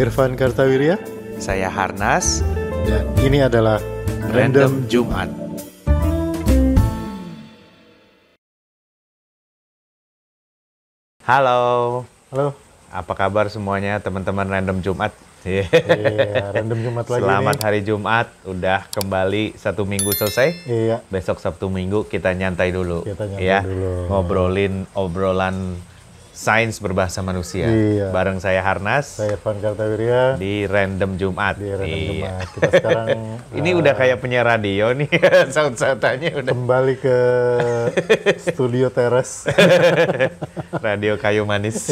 Irfan Kartawirya. Saya Harnas. Dan ini adalah Random Jumat. Halo. Halo. Apa kabar semuanya teman-teman Random Jumat? Iya, Random Jumat lagi. Selamat nih. hari Jumat. Udah kembali 1 minggu selesai. Iya. Besok Sabtu Minggu kita nyantai dulu. Kita nyantai dulu. Ngobrolin obrolan sains berbahasa manusia. Iya. Bareng saya Harnas. Saya Irfan Kartawirya. Di Random Jumat. Di Random Jumat. Kita sekarang ini udah kayak penyiar radio nih. Saut-sautannya udah. Kembali ke studio teras. Radio kayu manis.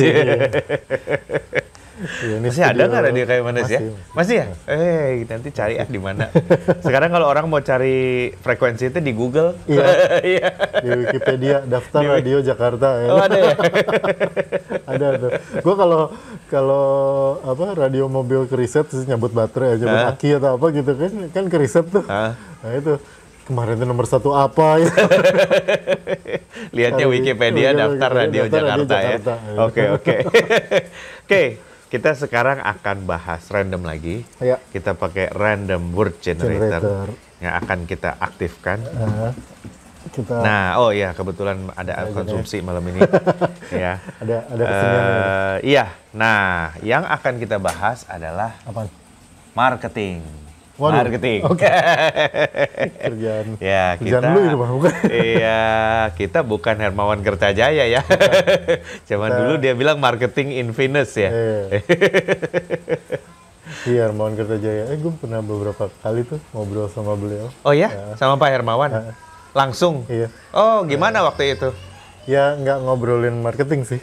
Iya, masih ada nggak radio kayu manis ya? Masih ya? Nanti cari di mana. Sekarang kalau orang mau cari frekuensi itu di Google. Iya. Di Wikipedia daftar radio Jakarta. Ya. Oh ada ya? Ada tuh. Gue kalau apa radio mobil keriset terus nyabut baterai, nyabut aki atau apa gitu kan keriset tuh. Nah itu kemarin itu nomor 1 apa ya? Lihatnya Wikipedia daftar radio Jakarta ya. Oke. Kita sekarang akan bahas random lagi. Ya. Kita pakai random word generator yang akan kita aktifkan. Kebetulan ada konsumsi malam ini. Ya. Ada kesenian. Iya. Nah, yang akan kita bahas adalah apaan? Marketing. Waduh. Marketing. Oke. Kerjaan. Ya, kerjaan lu itu Bang, bukan? Iya, kita bukan Hermawan Kertajaya ya. Zaman dulu dia bilang marketing in Venus ya. Iya, Hermawan Kertajaya. Gue pernah beberapa kali tuh ngobrol sama beliau. Oh ya? Sama Pak Hermawan? Langsung? Iya. Oh, gimana waktu itu? Ya, nggak ngobrolin marketing sih.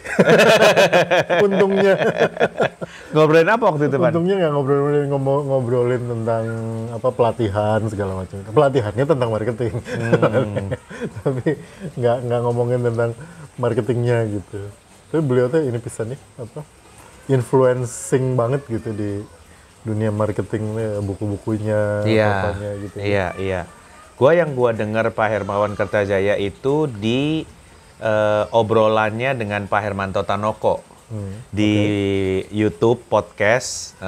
Untungnya. Ngobrolin apa waktu itu, Pak? Untungnya nggak ngobrolin tentang apa pelatihan segala macam. Pelatihannya tentang marketing. Tapi nggak ngomongin tentang marketingnya gitu. Tapi beliau tuh ini pisannya apa? Influencing banget gitu di dunia marketing, buku-bukunya, apanya gitu. Iya. Yang gua dengar Pak Hermawan Kertajaya itu di obrolannya dengan Pak Hermanto Tanoko di YouTube podcast,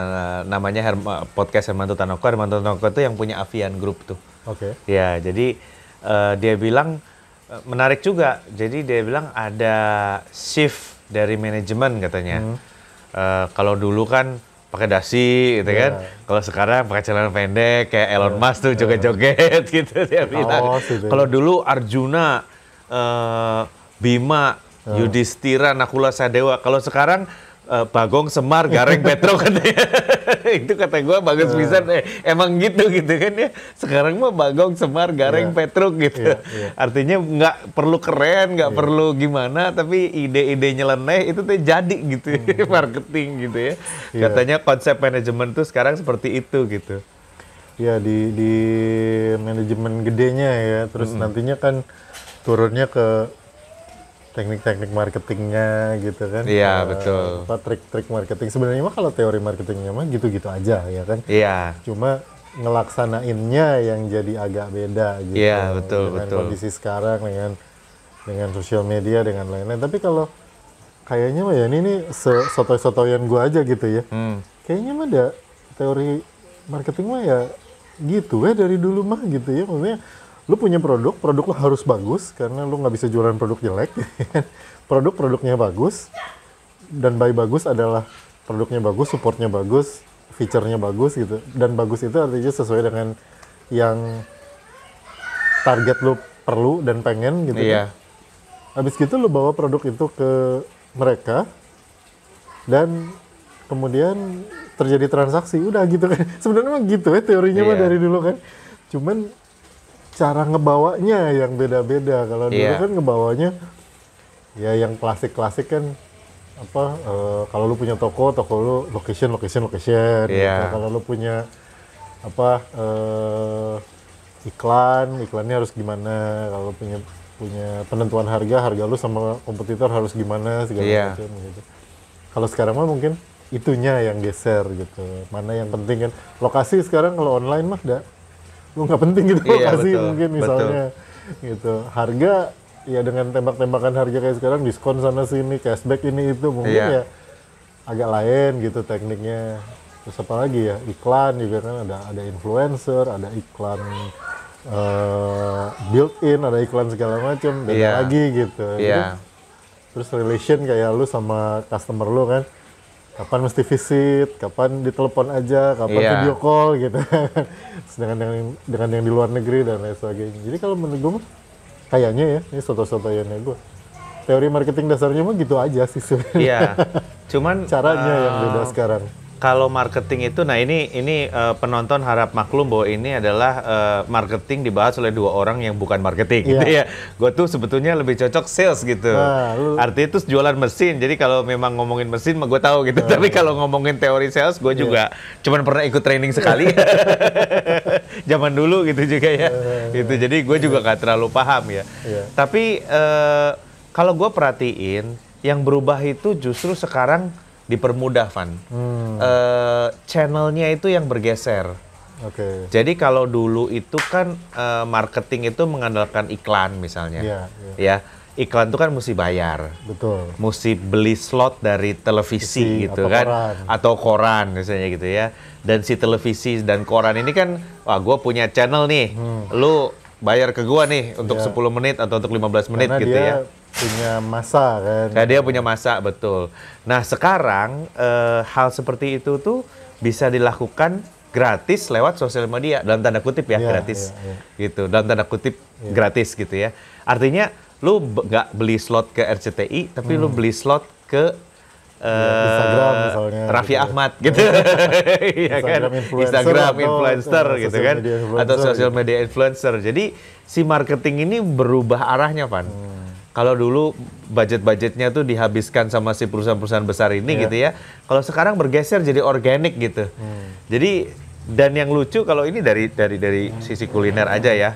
namanya podcast Hermanto Tanoko. Hermanto Tanoko itu yang punya Avian Group tuh. Oke. Ya, jadi dia bilang menarik juga. Jadi dia bilang ada shift dari manajemen katanya. Kalau dulu kan pakai dasi gitu kan. Kalau sekarang pakai celana pendek kayak Elon Musk tuh joget-joget gitu dia bilang. Kalau dulu Arjuna, Bima, Yudhistira, Nakula, Sadewa. Kalau sekarang Bagong, Semar, Gareng, Petro katanya. Itu kata gue bagus pisan. Emang gitu kan ya. Sekarang mah Bagong, Semar, Gareng, Petro gitu. Artinya nggak perlu keren, nggak perlu gimana, tapi ide-ide nyeleneh itu tuh jadi gitu. Marketing gitu ya. Katanya konsep manajemen tuh sekarang seperti itu gitu. Ya di manajemen gedenya ya. Terus nantinya kan turunnya ke teknik-teknik marketingnya gitu kan. Iya, betul. Trik-trik marketing. Sebenarnya mah kalau teori marketingnya mah gitu-gitu aja ya kan. Iya. Cuma ngelaksanainnya yang jadi agak beda gitu. Iya, betul. Dengan kondisi sekarang dengan sosial media dengan lain-lain. Tapi kalau kayaknya mah ya ini sotoy-sotoyan gua aja gitu ya. Kayaknya mah ada teori marketing mah ya gitu ya dari dulu mah gitu ya. Maksudnya lu punya produk lu harus bagus karena lu nggak bisa jualan produk jelek. Produknya bagus, dan by bagus adalah produknya bagus, supportnya bagus, feature-nya bagus gitu. Dan bagus itu artinya sesuai dengan yang target lu perlu dan pengen gitu. Iya. Kan. Habis gitu lu bawa produk itu ke mereka dan kemudian terjadi transaksi, udah gitu kan. Sebenarnya mah gitu ya teorinya mah dari dulu kan. Cuman cara ngebawanya yang beda-beda. Kalau dulu kan ngebawanya ya yang klasik-klasik kan apa kalau lu punya toko lu location gitu. Kalau lu punya apa iklannya harus gimana. Kalau punya penentuan harga lu sama kompetitor harus gimana segala macam gitu. Kalau sekarang mah mungkin itunya yang geser gitu. Mana yang penting kan. Lokasi sekarang kalau online mah lu nggak penting gitu lokasi mungkin misalnya gitu. Harga ya dengan tembak-tembakan harga kayak sekarang, diskon sana sini, cashback ini itu mungkin ya agak lain gitu tekniknya. Terus apa lagi ya, iklan juga kan, ada influencer, ada iklan built-in, ada iklan segala macam, beda Iya. lagi gitu. Iya. Jadi, terus relation kayak lu sama customer lu kan, kapan mesti visit, kapan ditelepon aja, kapan Iya. video call gitu. Terus dengan yang di luar negeri dan lain sebagainya. Jadi kalau menurut gue mah, kayaknya ya, ini soto-sotoyannya gue, teori marketing dasarnya mah gitu aja sih sebenarnya. Iya. Cuman Caranya yang beda sekarang. kalau marketing itu, nah ini penonton harap maklum bahwa ini adalah marketing dibahas oleh dua orang yang bukan marketing, gitu ya. Gue tuh sebetulnya lebih cocok sales gitu. Nah, Artinya itu jualan mesin. Jadi kalau memang ngomongin mesin, mah gue tahu gitu. Tapi kalau ngomongin teori sales, gue juga cuman pernah ikut training sekali. Zaman dulu gitu juga ya. Gitu. Jadi gue juga nggak terlalu paham ya. Tapi kalau gue perhatiin, yang berubah itu justru sekarang dipermudah, Van. Channelnya itu yang bergeser. Oke. Jadi kalau dulu itu kan marketing itu mengandalkan iklan misalnya. Iya, Ya, iklan itu kan mesti bayar. Betul. Mesti beli slot dari televisi gitu atau kan. koran. Atau koran misalnya gitu ya. Dan si televisi dan koran ini kan, wah gue punya channel nih. Lu bayar ke gua nih untuk 10 menit atau untuk 15 menit Karena gitu dia ya. punya masa kan. Kayak dia punya masa, betul. Nah sekarang hal seperti itu tuh bisa dilakukan gratis lewat sosial media, dalam tanda kutip ya, Iya, gratis. iya. Gitu, dalam tanda kutip gratis gitu ya. Artinya lu nggak beli slot ke RCTI, tapi lu beli slot ke Instagram misalnya, Raffi gitu ya. Ahmad gitu. Iya kan? Instagram influencer Instagram atau, influencer gitu social kan. media influencer Atau social gitu. media influencer. Jadi si marketing ini berubah arahnya, Van. Kalau dulu budget-budgetnya tuh dihabiskan sama si perusahaan-perusahaan besar ini gitu ya. Kalau sekarang bergeser jadi organik gitu. Jadi dan yang lucu kalau ini dari sisi kuliner aja ya.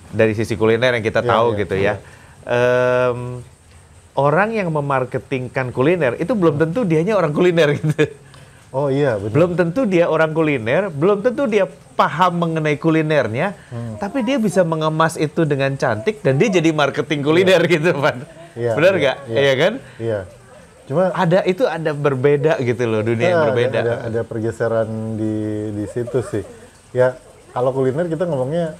Dari sisi kuliner yang kita tahu gitu ya. Orang yang memarketingkan kuliner itu belum tentu dianya orang kuliner gitu. Oh iya, benar. Belum tentu dia orang kuliner, belum tentu dia paham mengenai kulinernya, tapi dia bisa mengemas itu dengan cantik dan dia jadi marketing kuliner gitu, Pak. Iya, Benar iya, nggak? iya. Iya kan? Iya. Cuma Ada berbeda gitu loh, dunia yang berbeda. ada pergeseran di situ sih. Ya, kalau kuliner kita ngomongnya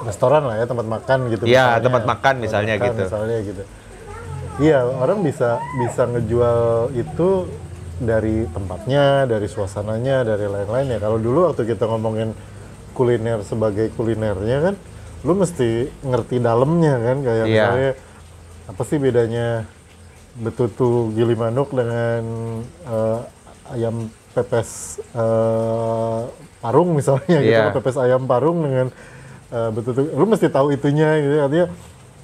restoran lah ya, tempat makan gitu. Iya, misalnya. tempat makan misalnya Tempat makan gitu. Misalnya gitu. Iya, orang bisa ngejual itu dari tempatnya, dari suasananya, dari lain-lain ya. Kalau dulu waktu kita ngomongin kuliner sebagai kulinernya kan, lu mesti ngerti dalamnya kan, kayak misalnya apa sih bedanya betutu Gilimanuk dengan ayam pepes parung misalnya gitu, Iya. pepes ayam parung dengan betutu, lu mesti tahu itunya gitu, artinya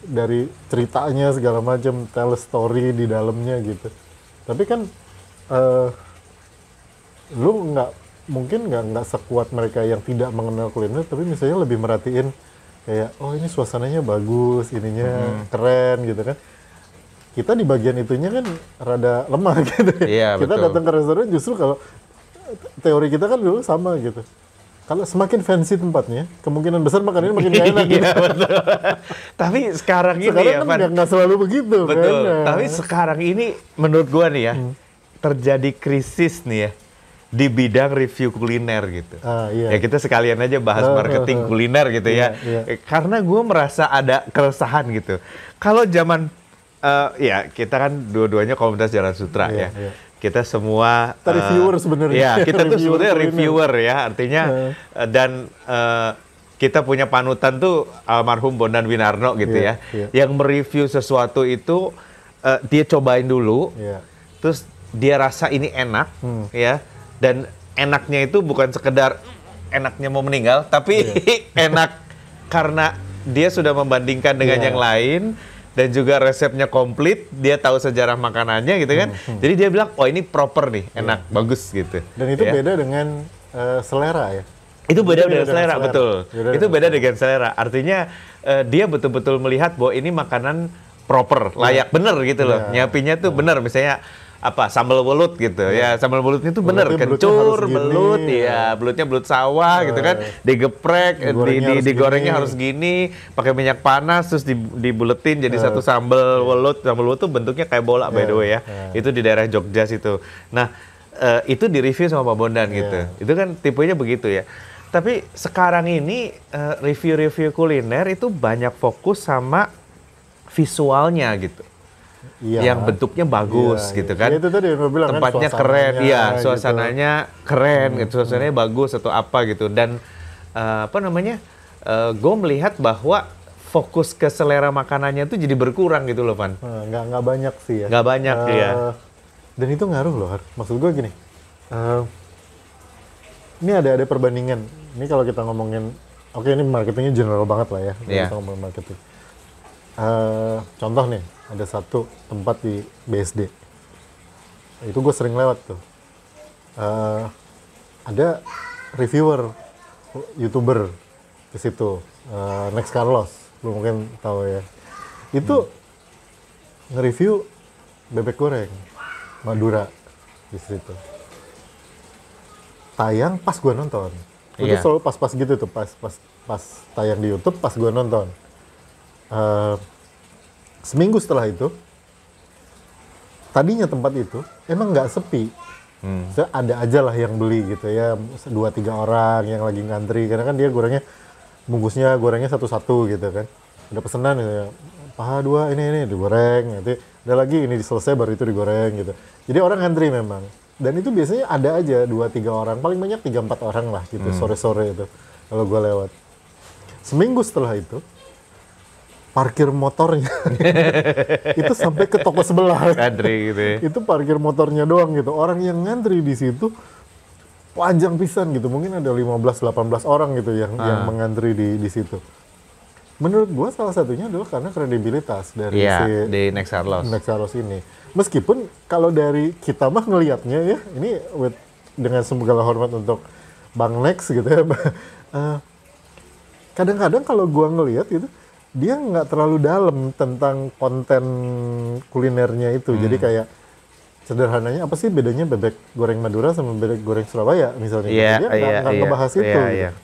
dari ceritanya segala macam, tell a story di dalamnya gitu. Tapi kan lu mungkin nggak sekuat mereka yang tidak mengenal kuliner, tapi misalnya lebih merhatiin kayak, oh ini suasananya bagus, ininya keren gitu kan. Kita di bagian itunya kan rada lemah gitu. Iya, Kita betul. datang ke restoran justru kalau teori kita kan dulu sama gitu. Kalau semakin fancy tempatnya, kemungkinan besar makanannya makin gak enak. Gitu. Iya, betul. Tapi sekarang ini Sekarang ya, kan Van. nggak selalu begitu Betul. kan. Nah. Tapi sekarang ini menurut gua nih ya, terjadi krisis nih ya di bidang review kuliner gitu. Iya. Ya kita sekalian aja bahas marketing kuliner gitu ya. Iya. Karena gua merasa ada keresahan gitu. Kalau zaman ya kita kan dua-duanya komunitas Jalan Sutra Iya, ya. iya. Kita semua Kita reviewer sebenarnya. Ya, kita tuh Reviewer sebenarnya kuliner. reviewer ya, artinya dan kita punya panutan tuh almarhum Bondan Winarno gitu Iya, ya. iya. Yang mereview sesuatu itu dia cobain dulu. Iya. Terus dia rasa ini enak ya. Dan enaknya itu bukan sekedar enaknya mau meninggal, tapi enak karena dia sudah membandingkan dengan Iya. yang lain. Dan juga resepnya komplit, dia tahu sejarah makanannya gitu kan. Jadi dia bilang, oh ini proper nih, enak, bagus gitu. Dan itu Ya. beda dengan selera ya. Itu beda dengan dengan selera, selera. betul. Beda Itu dengan beda dengan selera. Artinya dia betul-betul melihat bahwa ini makanan proper, layak, bener gitu loh. Iya. Nyiapinnya tuh bener, misalnya apa sambal belut gitu ya, sambal belutnya tuh bener, Belutnya kencur, harus gini, belut ya. ya, belutnya belut sawah gitu kan, digeprek, digorengnya harus gini, pakai minyak panas terus dibuletin jadi satu sambal belut tuh bentuknya kayak bola by the way ya, itu di daerah Jogja situ. Nah itu di-review sama Pak Bondan gitu. Itu kan tipenya begitu ya. Tapi sekarang ini review-review kuliner itu banyak fokus sama visualnya gitu. Yang bentuknya bagus gitu kan. Ya, itu tadi yang gue bilang tempatnya kan, keren, iya, gitu. suasananya keren, gitu, suasananya bagus atau apa gitu. Dan gue melihat bahwa fokus ke selera makanannya itu jadi berkurang gitu loh, Van. Nggak banyak sih ya. Nggak banyak ya. Dan itu ngaruh loh, maksud gue gini. Ini ada perbandingan. Ini kalau kita ngomongin, oke ini marketingnya general banget lah ya. Kita ngomongin marketing. Contoh nih, ada satu tempat di BSD. Itu gue sering lewat tuh. Ada reviewer, YouTuber di situ, Next Carlos, lu mungkin tahu ya. Itu nge-review bebek goreng Madura di situ. Tayang pas gue nonton. Itu selalu pas-pas gitu tuh, pas tayang di YouTube, pas gue nonton. Seminggu setelah itu, tadinya tempat itu emang nggak sepi. Ada aja lah yang beli gitu ya, 2-3 orang yang lagi ngantri, karena kan dia bungkusnya gorengnya satu-satu gitu kan. Ada pesanan gitu ya, paha 2 ini digoreng, nanti ada lagi ini selesai baru itu digoreng gitu. Jadi orang ngantri memang. Dan itu biasanya ada aja 2-3 orang, paling banyak 3-4 orang lah gitu, sore-sore itu kalau gue lewat. Seminggu setelah itu, parkir motornya itu sampai ke toko sebelah. Ngantri gitu ya. Itu parkir motornya doang gitu. Orang yang ngantri di situ panjang pisan gitu. Mungkin ada 15-18 orang gitu yang mengantri di situ. Menurut gua salah satunya adalah karena kredibilitas dari di Next Carlos ini. Meskipun kalau dari kita mah ngelihatnya ya, ini dengan segala hormat untuk Bang Next gitu ya. Kadang-kadang kalau gua ngelihat itu dia nggak terlalu dalam tentang konten kulinernya itu. Jadi kayak sederhananya apa sih bedanya bebek goreng Madura sama bebek goreng Surabaya misalnya. Dia nggak ngebahas itu. Gitu.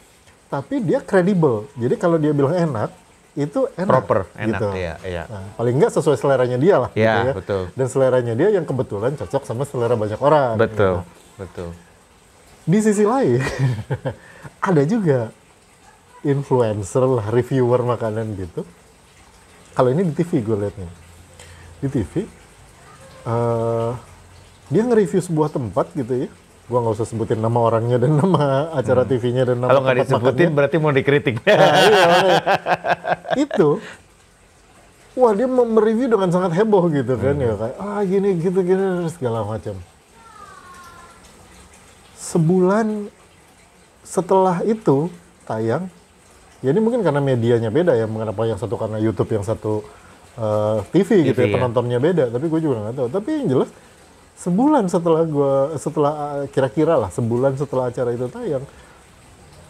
Tapi dia kredibel. Jadi kalau dia bilang enak, itu enak. Proper, enak. Gitu. Iya. Nah, paling nggak sesuai seleranya dia lah. Iya, gitu ya. betul. Dan seleranya dia yang kebetulan cocok sama selera banyak orang. Betul, gitu. betul. Di sisi lain, ada juga influencer lah, reviewer makanan gitu. Kalau ini di TV gue liatnya. Di TV, dia nge-review sebuah tempat gitu ya. Gue nggak usah sebutin nama orangnya dan nama acara TV-nya dan nama kalau nggak disebutin makannya. berarti mau dikritik. Nah, iya, itu, wah dia mereview dengan sangat heboh gitu kan ya, kayak gini gitu segala macam. Sebulan setelah itu tayang, ya ini mungkin karena medianya beda ya, mengapa yang satu karena YouTube, yang satu TV gitu ya, penontonnya beda, tapi gue juga nggak tahu. Tapi yang jelas sebulan setelah kira-kira lah sebulan setelah acara itu tayang,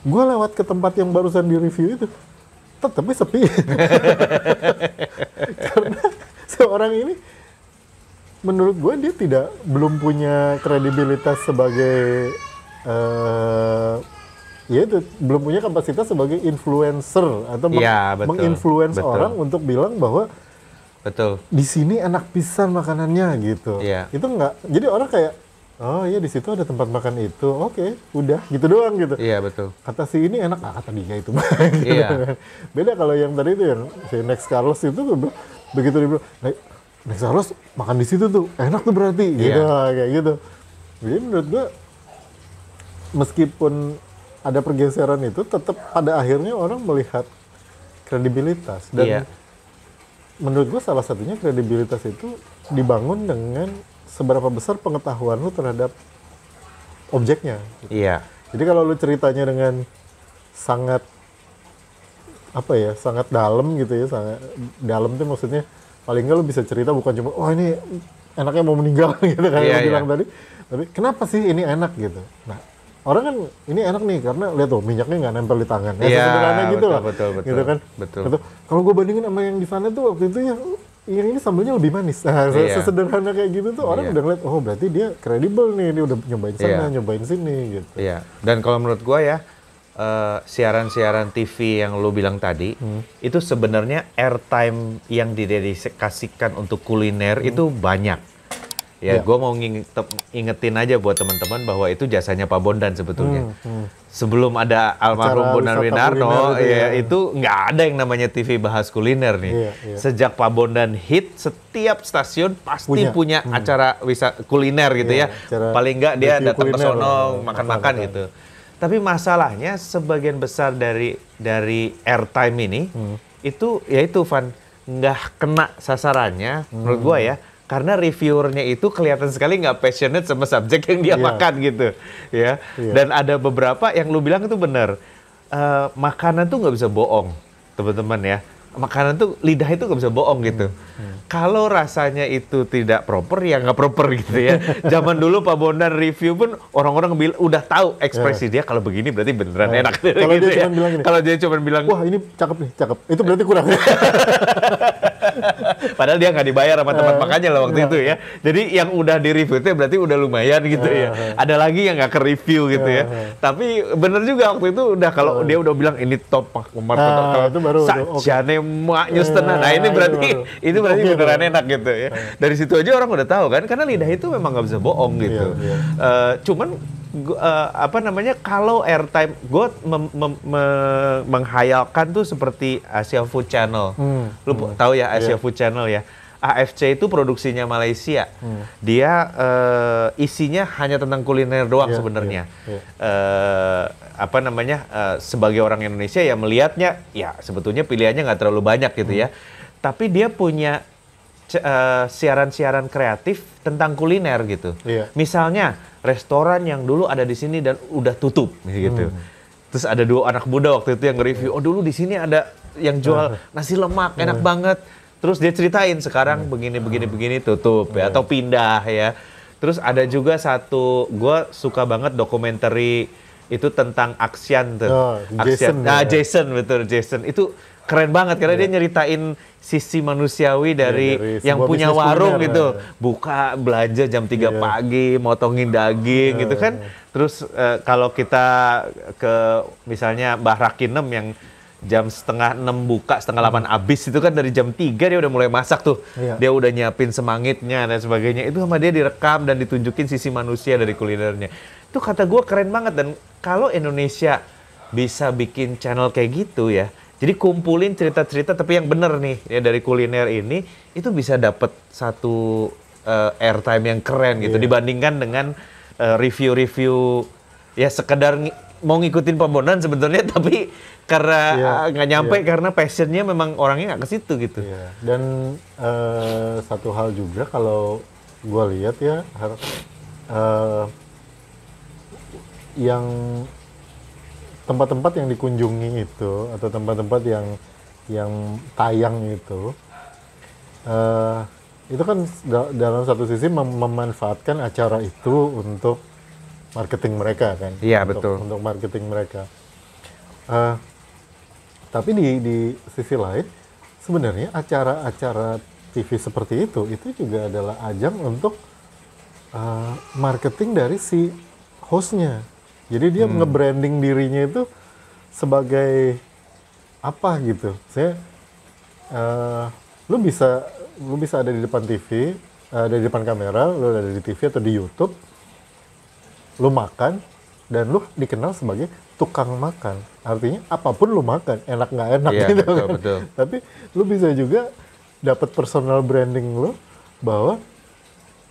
gue lewat ke tempat yang barusan di review itu, tetapnya sepi. Karena seorang ini, menurut gue dia belum punya kredibilitas sebagai ya itu, belum punya kapasitas sebagai influencer atau menginfluence orang untuk bilang bahwa betul, di sini enak pisan makanannya gitu. Itu enggak. Jadi orang kayak, oh iya di situ ada tempat makan itu, oke, udah gitu doang gitu. Iya betul. Kata si ini enak, kata dia itu. Gitu. Beda kalau yang tadi itu yang si Next Carlos itu tuh, begitu dia bilang, Next Carlos makan di situ tuh enak tuh berarti, gitu kayak gitu. Jadi menurut gua, meskipun ada pergeseran itu, tetap pada akhirnya orang melihat kredibilitas. Dan menurut gue salah satunya kredibilitas itu dibangun dengan seberapa besar pengetahuan lu terhadap objeknya. Gitu. Iya. Jadi kalau lu ceritanya dengan sangat sangat dalam gitu ya, sangat dalam tuh maksudnya paling nggak lu bisa cerita bukan cuma ini enaknya mau meninggal gitu kan yang bilang tadi, tapi kenapa sih ini enak gitu. Nah, orang kan ini enak nih karena lihat tuh minyaknya nggak nempel di tangan. Sederhana gitu lah. Betul. Gitu kan. Betul. Kalau gue bandingin sama yang di sana tuh waktu itu yang ini sambelnya lebih manis. Nah, sesederhana kayak gitu tuh orang udah ngeliat, oh berarti dia kredibel nih, dia udah nyobain sana, nyobain sini gitu. Iya. Dan kalau menurut gue ya, siaran-siaran TV yang lo bilang tadi, itu sebenarnya airtime yang didedikasikan untuk kuliner itu banyak. Ya, Ya. gue mau ingetin aja buat teman-teman bahwa itu jasanya Pak Bondan sebetulnya. Sebelum ada almarhum Acara Bondan wisata Winarno, kuliner itu ya ya. itu nggak ada yang namanya TV bahas kuliner nih. Iya, iya. Sejak Pak Bondan hit, setiap stasiun pasti punya acara wisata kuliner gitu Iya, ya. acara Paling nggak dia review datang ke kuliner sono lah, makan-makan makan-makan. gitu. Tapi masalahnya sebagian besar dari airtime ini itu yaitu Van nggak kena sasarannya menurut gua ya. Karena reviewernya itu kelihatan sekali nggak passionate sama subjek yang dia Iya. makan gitu, ya. Iya. Dan ada beberapa yang lu bilang itu benar. Makanan tuh nggak bisa bohong, teman-teman ya. Makanan tuh lidah itu nggak bisa bohong gitu. Kalau rasanya itu tidak proper ya nggak proper gitu ya. Zaman dulu Pak Bondan review pun orang-orang udah tahu ekspresi dia kalau begini berarti beneran enak. Kalau gitu dia ya. cuma bilang gini, Kalau dia cuma bilang wah ini cakep nih, cakep. Itu berarti kurang. padahal dia nggak dibayar sama tempat makannya lah waktu itu ya. Jadi yang udah di review itu berarti udah lumayan gitu ya. Ada lagi yang nggak ke review gitu ya. Tapi bener juga waktu itu udah kalau dia udah bilang ini top kalau itu baru oke. sajane maknyus tenan. Nah ini berarti itu berarti Oke, beneran enak gitu ya. Dari situ aja orang udah tahu kan karena lidah itu memang nggak bisa bohong gitu. Iya. Cuman apa namanya kalau airtime gue menghayalkan tuh seperti Asia Food Channel. Lu tahu ya Asia Food Channel ya. AFC itu produksinya Malaysia. Dia isinya hanya tentang kuliner doang sebenarnya. Apa namanya sebagai orang Indonesia ya melihatnya ya sebetulnya pilihannya nggak terlalu banyak gitu ya. Tapi dia punya siaran-siaran kreatif tentang kuliner gitu. Iya. Misalnya restoran yang dulu ada di sini dan udah tutup gitu. Terus ada dua anak muda waktu itu yang nge-review, oh dulu di sini ada yang jual nasi lemak enak banget. Terus dia ceritain sekarang begini tutup ya atau pindah ya. Terus ada juga satu, gue suka banget dokumenter itu tentang Aksian tuh. Jason. Jason betul Jason. Itu keren banget karena dia nyeritain sisi manusiawi dari yang sebuah punya bisnis warung kuliner, gitu. Buka belanja jam 3 pagi, motongin daging gitu kan. Terus kalau kita ke misalnya Mbah Rakinem yang jam setengah 6 buka, setengah 8 habis itu kan dari jam 3 dia udah mulai masak tuh. Dia udah nyiapin semangitnya dan sebagainya. Itu sama dia direkam dan ditunjukin sisi manusia dari kulinernya. Itu kata gue keren banget dan kalau Indonesia bisa bikin channel kayak gitu ya. Jadi kumpulin cerita-cerita tapi yang bener nih ya dari kuliner ini itu bisa dapat satu airtime yang keren gitu dibandingkan dengan review-review ya sekedar mau ngikutin Pak Bondan sebetulnya tapi karena nggak nyampe karena passionnya memang orangnya nggak ke situ gitu. Iya. Dan satu hal juga kalau gue lihat ya yang tempat-tempat yang dikunjungi itu atau tempat-tempat yang tayang itu kan dalam satu sisi memanfaatkan acara itu untuk marketing mereka kan. Iya, betul. Untuk marketing mereka. Tapi di sisi lain sebenarnya acara-acara TV seperti itu juga adalah ajang untuk marketing dari si hostnya. Jadi dia nge-branding dirinya itu sebagai apa gitu. Lu bisa ada di depan TV, ada di depan kamera, lu ada di TV atau di YouTube, lu makan dan lu dikenal sebagai tukang makan. Artinya apapun lu makan, enak nggak enak gitu betul, kan. betul. Tapi lu bisa juga dapat personal branding lu bahwa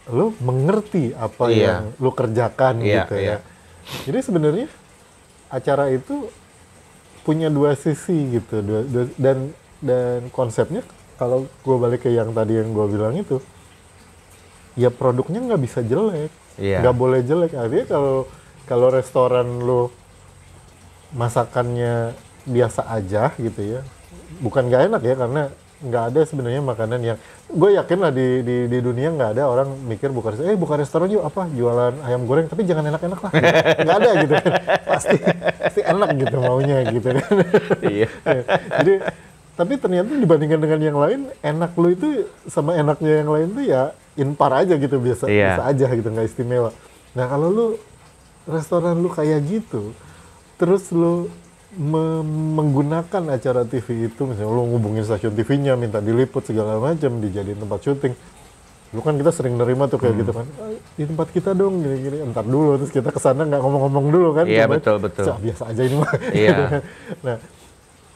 lu mengerti apa yang lu kerjakan gitu ya. Jadi sebenarnya acara itu punya dua sisi gitu, dan konsepnya kalau gue balik ke yang tadi yang gue bilang itu, ya produknya nggak bisa jelek, nggak boleh jelek. Artinya kalau restoran lu masakannya biasa aja gitu ya, bukan nggak enak ya karena nggak ada sebenarnya makanan yang gue yakin lah di dunia nggak ada orang mikir buka restoran yuk apa jualan ayam goreng tapi jangan enak-enak lah gitu. Nggak ada gitu kan pasti enak gitu maunya gitu kan. Jadi tapi ternyata dibandingkan dengan yang lain enak lu itu sama enaknya yang lain tuh ya impar aja gitu biasa aja gitu nggak istimewa. Nah kalau lu restoran lu kayak gitu terus lu menggunakan acara TV itu, misalnya lo ngubungin stasiun TV-nya, minta diliput segala macam, dijadiin tempat syuting. Lu kan kita sering nerima tuh kayak gitu kan, di tempat kita dong gini-gini, entar dulu, terus kita kesana nggak ngomong-ngomong dulu kan. Iya, Coba, betul. biasa aja ini mah. Iya. Nah,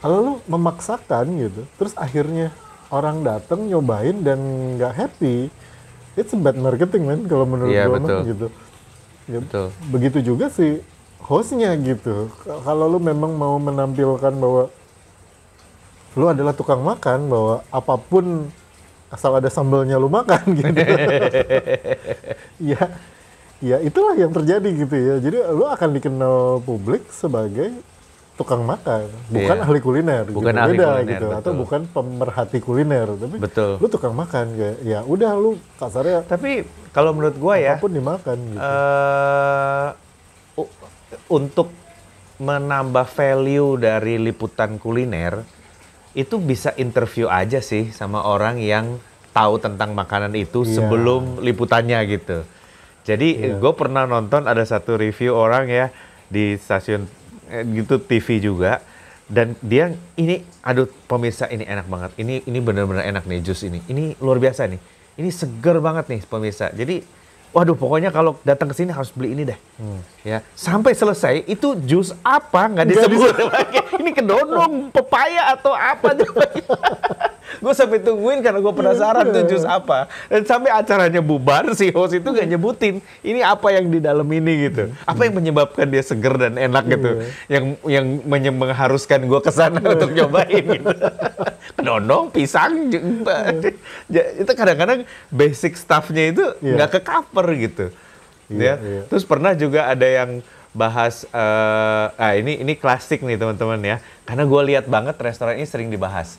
kalau lu memaksakan gitu, terus akhirnya orang datang nyobain dan nggak happy, it's a bad marketing man kalau menurut Iya, gua betul. mah gitu. Ya, Betul. begitu juga si hostnya gitu. Kalau lu memang mau menampilkan bahwa lu adalah tukang makan, bahwa apapun asal ada sambelnya lu makan gitu. Ya itulah yang terjadi gitu ya. Jadi lu akan dikenal publik sebagai tukang makan, bukan Iya. ahli kuliner. Bukan gitu. ahli Beda kuliner, gitu. Atau betul. bukan pemerhati kuliner, tapi Betul. lu tukang makan kayak ya udah lu kasarnya Tapi kalau menurut gua ya, apapun dimakan gitu. untuk menambah value dari liputan kuliner, itu bisa interview aja sih sama orang yang tahu tentang makanan itu Iya. sebelum liputannya gitu. Jadi gue pernah nonton ada satu review orang ya di stasiun gitu TV juga, dan dia ini, aduh pemirsa ini enak banget, ini benar-benar enak nih jus ini luar biasa nih, ini seger banget nih pemirsa. Jadi waduh, pokoknya kalau datang ke sini harus beli ini deh. Ya, sampai selesai itu jus apa nggak disebut. Ini kedondong, pepaya atau apa? Gue sampai tungguin karena gue penasaran tuh jus apa. Dan sampai acaranya bubar, si host itu nggak nyebutin ini apa yang di dalam ini gitu. Apa yang menyebabkan dia seger dan enak gitu. Yang mengharuskan gue kesana untuk nyobain gitu. Kedondong, pisang, itu kadang-kadang basic stuff-nya itu nggak ke-cover gitu. Iya, Ya. iya. Terus pernah juga ada yang bahas, ini klasik nih teman-teman ya. Karena gue lihat banget restoran ini sering dibahas.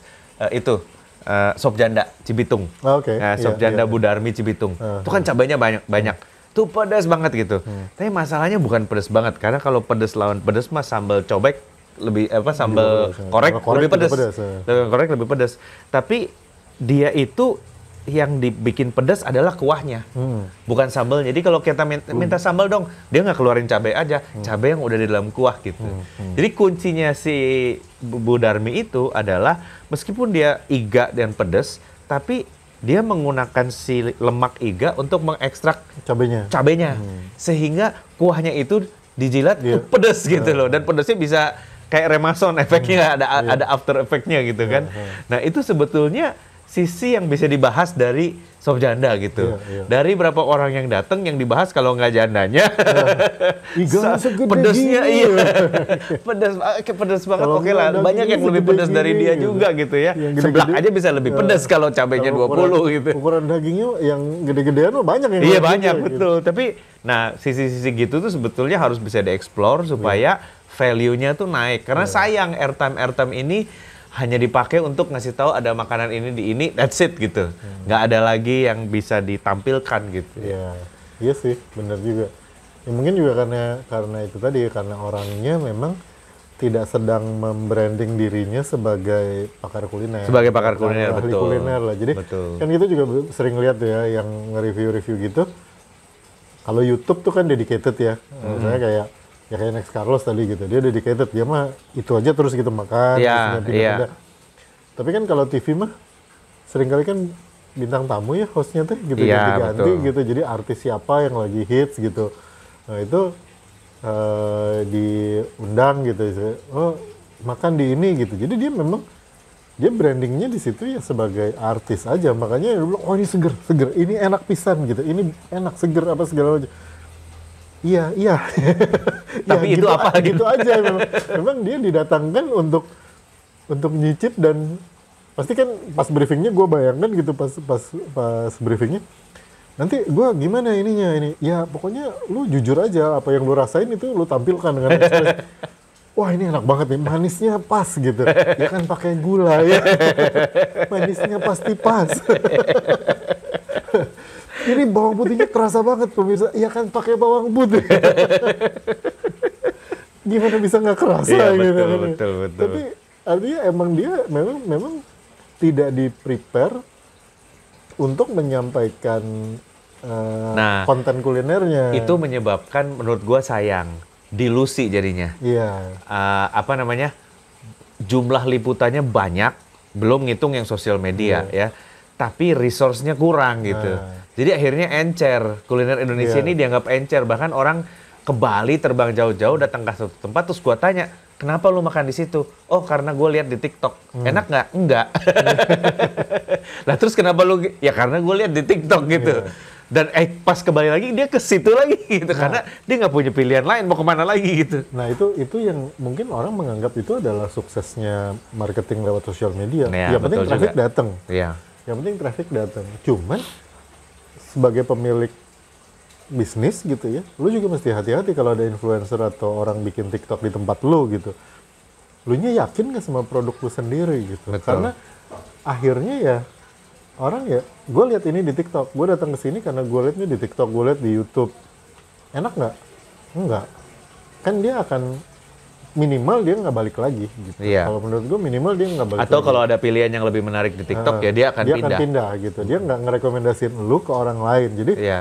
Sop Janda Cibitung. Oke, Sop iya, Janda iya. Budarmi Cibitung. Itu kan cabainya banyak. Tuh pedas banget gitu. Tapi masalahnya bukan pedas banget, karena kalau pedas lawan pedas mah sambal cobek lebih sambal korek lebih pedas. Korek lebih pedas. Tapi dia itu yang dibikin pedas adalah kuahnya, bukan sambal. Jadi kalau kita minta sambal dong, dia nggak keluarin cabai aja, cabai yang udah di dalam kuah gitu. Jadi kuncinya si Bu Darmi itu adalah meskipun dia iga dan pedas, tapi dia menggunakan si lemak iga untuk mengekstrak cabainya, sehingga kuahnya itu dijilat tuh pedas gitu loh, dan pedasnya bisa kayak Remason efeknya, ada after effect-nya gitu kan. Nah itu sebetulnya sisi yang bisa dibahas dari Sop Janda gitu. Dari berapa orang yang datang yang dibahas, kalau nggak jandanya, pedesnya pedes banget. Oke lah, banyak yang lebih pedas dari dia juga gitu ya. Seblak aja bisa lebih pedas kalau cabainya 20 gitu. Ukuran dagingnya yang gede-gedean mah banyak yang Iya banyak betul. Tapi nah sisi-sisi gitu tuh sebetulnya harus bisa dieksplor supaya value-nya tuh naik. Karena sayang airtime ini hanya dipakai untuk ngasih tahu ada makanan ini di ini, that's it gitu. Nggak ada lagi yang bisa ditampilkan gitu. Iya sih, benar juga. Ya, mungkin juga karena itu tadi, karena orangnya memang tidak sedang membranding dirinya sebagai pakar kuliner. Sebagai pakar kuliner, ahli betul. kuliner lah. Jadi kan kita juga sering lihat ya yang nge-review gitu. Kalau YouTube tuh kan dedicated ya. Misalnya kayak Next Carlos tadi gitu, dia dedicated, dia mah itu aja terus gitu makan, pindah-pindah. Tapi kan kalau TV mah seringkali kan bintang tamu ya hostnya tuh gitu, ganti-ganti gitu, jadi artis siapa yang lagi hits gitu. Nah itu diundang gitu, oh makan di ini gitu. Jadi dia memang brandingnya di situ ya sebagai artis aja, makanya dia bilang oh ini seger, ini enak pisan gitu, ini enak seger apa segala macam. Iya. Tapi ya, itu apa gitu aja memang dia didatangkan untuk nyicip, dan pasti kan pas briefingnya gue bayangkan gitu, pas briefingnya nanti gue gimana ini ya pokoknya lu jujur aja apa yang lu rasain itu lu tampilkan dengan ekspresi. Wah ini enak banget nih, manisnya pas gitu, ya kan pakai gula ya, manisnya pasti pas. Ini bawang putihnya kerasa banget pemirsa, iya kan pakai bawang putih. Gimana bisa nggak kerasa gitu? Betul. Tapi artinya emang dia memang tidak di-prepare untuk menyampaikan konten kulinernya. Itu menyebabkan menurut gua sayang, dilusi jadinya. Iya. Jumlah liputannya banyak, belum ngitung yang sosial media ya. Tapi resource-nya kurang gitu. Jadi akhirnya encer. Kuliner Indonesia ini dianggap encer. Bahkan orang ke Bali terbang jauh-jauh datang ke satu tempat terus gua tanya, "Kenapa lu makan di situ?" "Oh, karena gue lihat di TikTok." "Enak nggak?" "Enggak." Lah terus kenapa lu? "Ya karena gue lihat di TikTok gitu." Dan pas ke Bali lagi dia ke situ lagi gitu karena dia nggak punya pilihan lain mau kemana lagi gitu. Nah itu yang mungkin orang menganggap itu adalah suksesnya marketing lewat sosial media. Ya, Yang penting betul traffic juga. datang. Iya. Yang penting traffic datang. Cuman sebagai pemilik bisnis gitu ya, lu juga mesti hati-hati kalau ada influencer atau orang bikin TikTok di tempat lu gitu. Lu nya yakin nggak sama produk lu sendiri gitu? Betul. Karena akhirnya ya orang ya, gue lihat ini di TikTok, gue datang ke sini karena gue liatnya di TikTok, gue liat di YouTube. Enak nggak? Enggak. Kan dia akan minimal dia nggak balik lagi gitu. Iya. Kalau menurut gue minimal dia nggak balik Atau lagi. kalau ada pilihan yang lebih menarik di TikTok ya dia akan pindah. Gitu. Dia nggak ngerekomendasiin lu ke orang lain. Jadi Iya.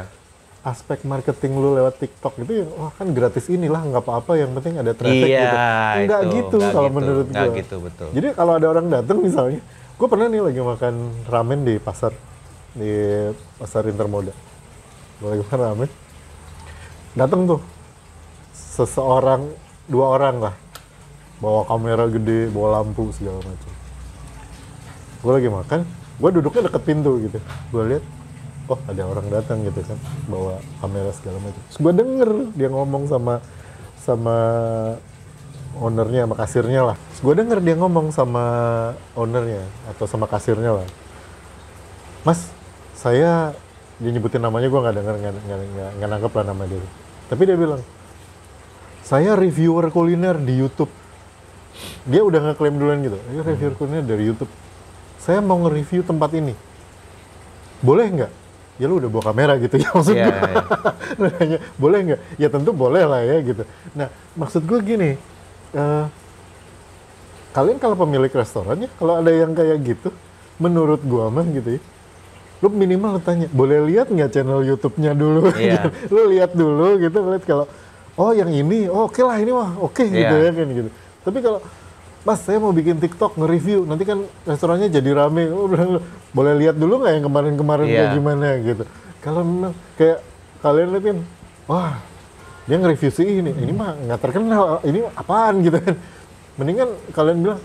aspek marketing lu lewat TikTok itu yang wah kan gratis inilah nggak apa-apa yang penting ada traffic Iya, gitu. Enggak itu, gitu nggak kalau gitu, menurut nggak gue. gitu, betul. Jadi kalau ada orang datang misalnya, gue pernah nih lagi makan ramen di pasar Intermoda. Gue lagi makan ramen. Datang tuh seseorang, 2 orang lah, bawa kamera gede, bawa lampu segala macam. Gue lagi makan, gue duduknya deket pintu gitu. Gue lihat, oh ada orang datang gitu kan, bawa kamera segala macam. Terus gue denger dia ngomong sama ownernya, sama kasirnya lah. Terus gue denger dia ngomong sama ownernya atau sama kasirnya lah. "Mas, saya," dia nyebutin namanya, gue nggak denger, nggak nangkep lah nama dia. Tapi dia bilang, "Saya reviewer kuliner di YouTube." Dia udah ngeklaim duluan gitu, "Ayo reviewer kuliner dari YouTube. Saya mau nge-review tempat ini. Boleh nggak?" Ya lu udah bawa kamera gitu ya maksud Iya, gue. iya. Nanya, boleh nggak? Ya tentu boleh lah ya gitu. Nah maksud gue gini, kalian kalau pemilik restoran ya, kalau ada yang kayak gitu, menurut gua mah gitu ya, lu minimal lu tanya, boleh lihat nggak channel YouTube-nya dulu? Iya. Lu lihat dulu gitu, lihat kalau oh yang ini, oh, oke lah ini mah oke gitu Iya. ya kan gitu. Tapi kalau Mas, saya mau bikin TikTok nge-review, nanti kan restorannya jadi rame. Oh, boleh lihat dulu nggak yang kemarin-kemarin Iya. kayak gimana gitu. Kalau memang kayak kalian liatin, wah dia nge-review sih ini mah nggak terkenal, ini apaan gitu kan. Mendingan kalian bilang,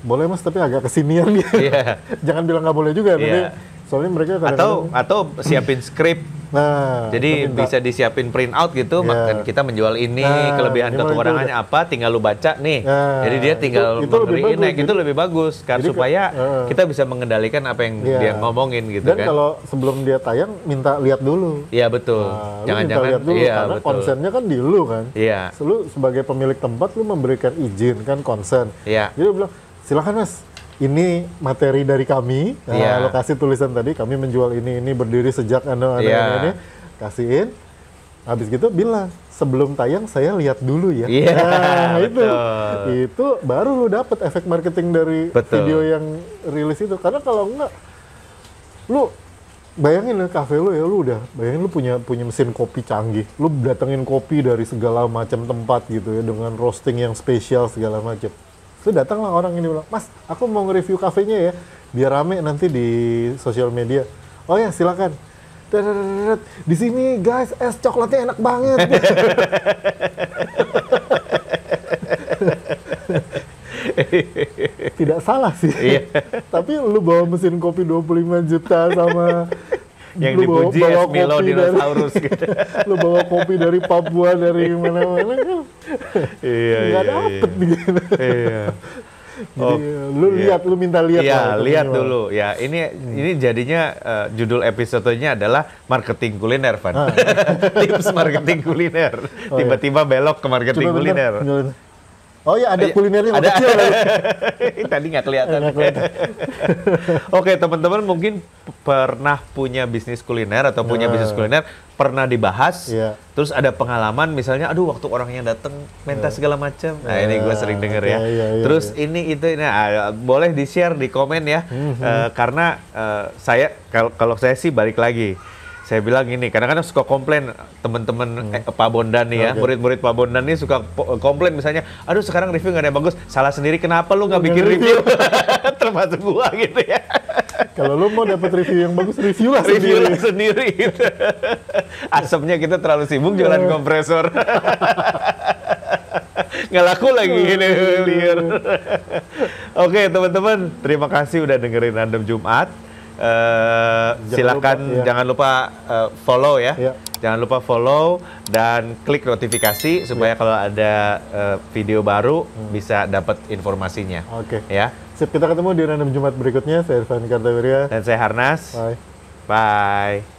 boleh Mas tapi agak kesinian gitu. Iya. Jangan bilang nggak boleh juga, tapi Iya. soalnya mereka kadang-kadang, Atau siapin skrip. nah, Jadi itu minta. bisa disiapin print out gitu, Iya. dan kita menjual ini, Nah, kelebihan minimal kekurangannya itu apa, tinggal lu baca nih. Nah, Jadi dia tinggal itu lebih memberi bagus. itu lebih bagus kan Jadi supaya heeh. kita bisa mengendalikan apa yang Iya. dia ngomongin gitu Dan kan. kalau sebelum dia tayang, minta lihat dulu. Iya betul. Nah, lu Jangan-jangan minta lihat dulu, iya karena betul. konsennya kan di lu kan. Iya. Lu sebagai pemilik tempat, lu memberikan izin kan, konsen. Iya. Jadi lu bilang, silakan Mas, ini materi dari kami. Nah, Iya. lo kasih tulisan tadi, kami menjual ini berdiri sejak Iya. ini. Kasihin. Habis gitu bilang, sebelum tayang saya lihat dulu ya. Iya, Nah, betul. itu baru lu dapet efek marketing dari Betul. video yang rilis itu. Karena kalau enggak, lu bayangin ya kafe lu ya, lu udah bayangin lu punya mesin kopi canggih, lu datengin kopi dari segala macam tempat gitu ya, dengan roasting yang spesial segala macam. Terus datanglah orang ini bilang, Mas, aku mau nge-review kafenya ya, biar rame nanti di sosial media. Oh ya, silakan. Dadadadadad. Di sini guys, es coklatnya enak banget. Tidak salah sih. Iya. Tapi lu bawa mesin kopi 25 juta sama Yang lu dipuji bawa es Milo kopi dinosaurus gitu. lu bawa kopi dari Papua, dari mana-mana kan. Iya, Nggak iya, dapet gitu. Iya. Jadi lu lihat, lu minta lihat Iya, lah, itu lihat minimal. dulu. Ya, ini jadinya judul episodenya adalah marketing kuliner, Van. Tips marketing kuliner. Oh, iya. Tiba-tiba belok ke marketing Coba bentar, kuliner. nyalain. Oh ya, ada Iya, kulinernya ada. kecil lagi. Tadi nggak kelihatan. Nggak kelihatan. Oke, teman-teman mungkin pernah punya bisnis kuliner atau punya bisnis kuliner, pernah dibahas. Iya. Terus ada pengalaman misalnya, aduh waktu orangnya datang minta segala macam. Nah, ini gue sering denger ya. Iya, Terus ini itu, nah, boleh di-share di komen ya. Karena saya kalau saya sih balik lagi. Saya bilang gini, kadang-kadang suka komplain teman-teman Pak Bondan nih ya, Oke. murid-murid Pak Bondan nih suka komplain misalnya, aduh sekarang review nggak ada yang bagus, salah sendiri, kenapa lu nggak bikin review? Termasuk gua gitu ya. Kalau lu mau dapat review yang bagus, review lah Review sendiri. lah sendiri. Asapnya kita terlalu sibuk jualan kompresor. Nggak laku lagi ini liar. Oke teman-teman, terima kasih udah dengerin Random Jumat. Silakan jangan lupa follow ya. Iya. Jangan lupa follow dan klik notifikasi supaya kalau ada video baru bisa dapat informasinya. Oke. Ya. Sip, kita ketemu di Random Jumat berikutnya. Saya Irfan Kartawirya. Dan saya Harnas. Bye. Bye.